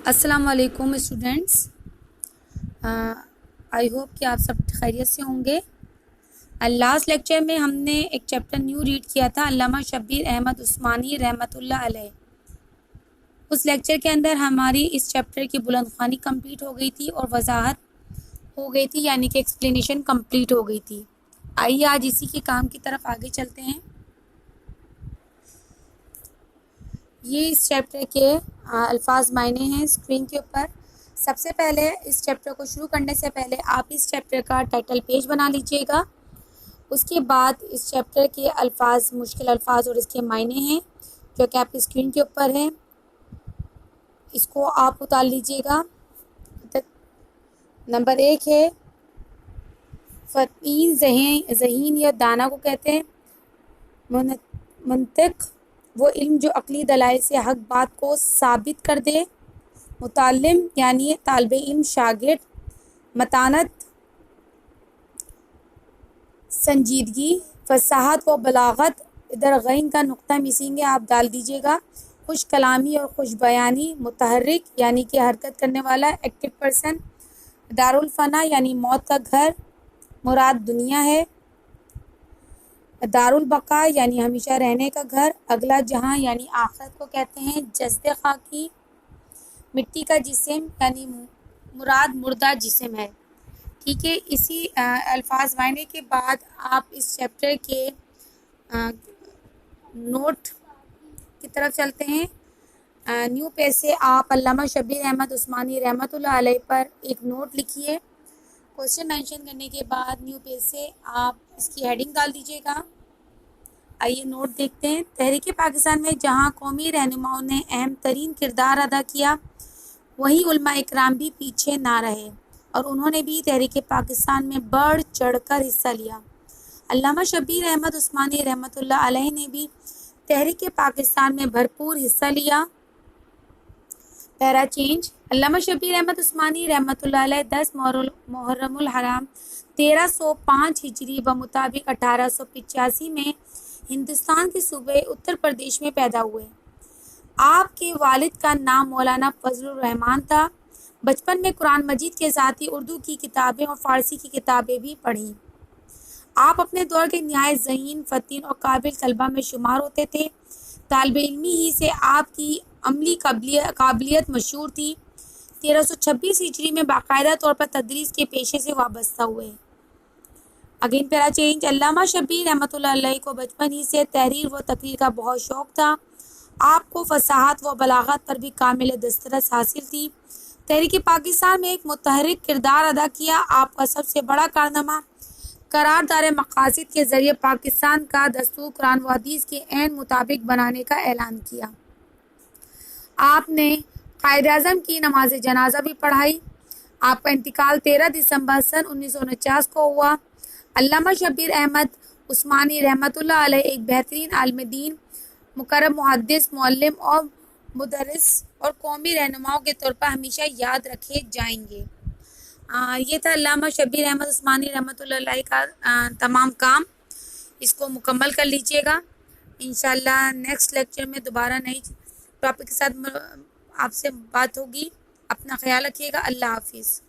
السلام علیکم students, I hope کہ آپ سب خیریت سے ہوں گے۔ لاسٹ لیکچر میں ہم نے ایک چیپٹر نیو ریڈ کیا تھا، علامہ شبیر احمد عثمانی رحمۃ اللہ علیہ۔ اس لیکچر کے اندر ہماری اس چیپٹر کی بلند خوانی کمپلیٹ ہو گئی تھی اور وضاحت ہو گئی تھی، یعنی کہ ایکسپلینیشن کمپلیٹ ہو گئی تھی۔ آئیے آج اسی کے کام کی طرف آگے چلتے ہیں۔ یہ اس چیپٹر کے الفاظ معنی ہیں اسکرین کے اوپر۔ سب سے پہلے اس چیپٹر کو شروع کرنے سے پہلے آپ اس چیپٹر کا ٹائٹل پیج بنا لیجئے گا۔ اس کے بعد اس چیپٹر کے الفاظ، مشکل الفاظ اور اس کے معنی ہیں جو کہ آپ کی اسکرین کے اوپر ہیں، اس کو آپ اتار لیجئے گا۔ نمبر 1 ہے فطین، ذہین یا دانا کو کہتے ہیں۔ منطق، وہ علم جو عقلی دلائل سے حق بات کو ثابت کر دے۔ متعلم یعنی طالب علم، شاگرد۔ متانت، سنجیدگی۔ فصاحت و بلاغت، ادھر غین کا نقطہ مسنگ ہے، آپ ڈال دیجئے گا۔ خوش کلامی اور خوش بیانی۔ متحرک یعنی کہ حرکت کرنے والا، ایکٹیو پرسن۔ دارالفنا یعنی موت کا گھر، مراد دنیا ہے۔ دارالبقا یعنی ہمیشہ رہنے کا گھر، اگلا جہاں یعنی آخرت کو کہتے ہیں۔ جسد خاکی، مٹی کا جسم یعنی مراد مردہ جسم ہے۔ ٹھیک ہے، اسی الفاظ معنی کے بعد آپ اس چیپٹر کے نوٹ کی طرف چلتے ہیں۔ نیو پیج سے آپ علامہ شبیر احمد عثمانی رحمۃ اللہ علیہ پر ایک نوٹ لکھیے۔ کوشچن مینشن کرنے کے بعد نیو پیج سے آپ اس کی ہیڈنگ ڈال دیجئے گا۔ آئیے نوٹ دیکھتے ہیں۔ تحریک پاکستان میں جہاں قومی رہنماؤں نے اہم ترین کردار ادا کیا، وہیں علماء اکرام بھی پیچھے نہ رہے اور انہوں نے بھی تحریک پاکستان میں بڑھ چڑھ کر حصہ لیا۔ علامہ شبیر احمد عثمانی رحمۃ اللہ علیہ نے بھی تحریک پاکستان میں بھرپور حصہ لیا۔ پیرا چینج۔ علامہ شبیر احمد عثمانی رحمۃ اللہ علیہ 10 محرم الحرام 1305 ہجری بمطابق 1885 میں ہندوستان کے صوبے اتر پردیش میں پیدا ہوئے۔ آپ کے والد کا نام مولانا فضل الرحمان تھا۔ بچپن میں قرآن مجید کے ساتھ ہی اردو کی کتابیں اور فارسی کی کتابیں بھی پڑھیں۔ آپ اپنے دور کے نہایت ذہین، فطن اور قابل طلبہ میں شمار ہوتے تھے۔ طالب علمی ہی سے آپ کی عملی قابلیت مشہور تھی۔ 1326 ہجری میں باقاعدہ طور پر تدریس کے پیشے سے وابستہ ہوئے۔ اگین پیرا چینج۔ علامہ شبیر رحمۃ اللہ علیہ کو بچپن ہی سے تحریر و تقریر کا بہت شوق تھا۔ آپ کو فصاحت و بلاغت پر بھی کامل دسترس حاصل تھی۔ تحریک پاکستان میں ایک متحرک کردار ادا کیا۔ آپ کا سب سے بڑا کارنامہ قرارداد مقاصد کے ذریعے پاکستان کا دستور قرآن و حدیث کے عین مطابق بنانے کا اعلان کیا۔ آپ نے قائد اعظم کی نماز جنازہ بھی پڑھائی۔ آپ کا انتقال 13 دسمبر سن 1949 کو ہوا۔ علامہ شبیر احمد عثمانی رحمۃ اللہ علیہ ایک بہترین عالم دین، مکرم محدث، معلم اور مدرس اور قومی رہنماؤں کے طور پر ہمیشہ یاد رکھے جائیں گے۔ یہ تھا علامہ شبیر احمد عثمانی رحمۃ اللہ علیہ کا تمام کام۔ اس کو مکمل کر لیجئے گا۔ انشاءاللہ نیکسٹ لیکچر میں دوبارہ نئی ٹاپک کے ساتھ آپ سے بات ہوگی۔ اپنا خیال رکھیے گا۔ اللہ حافظ۔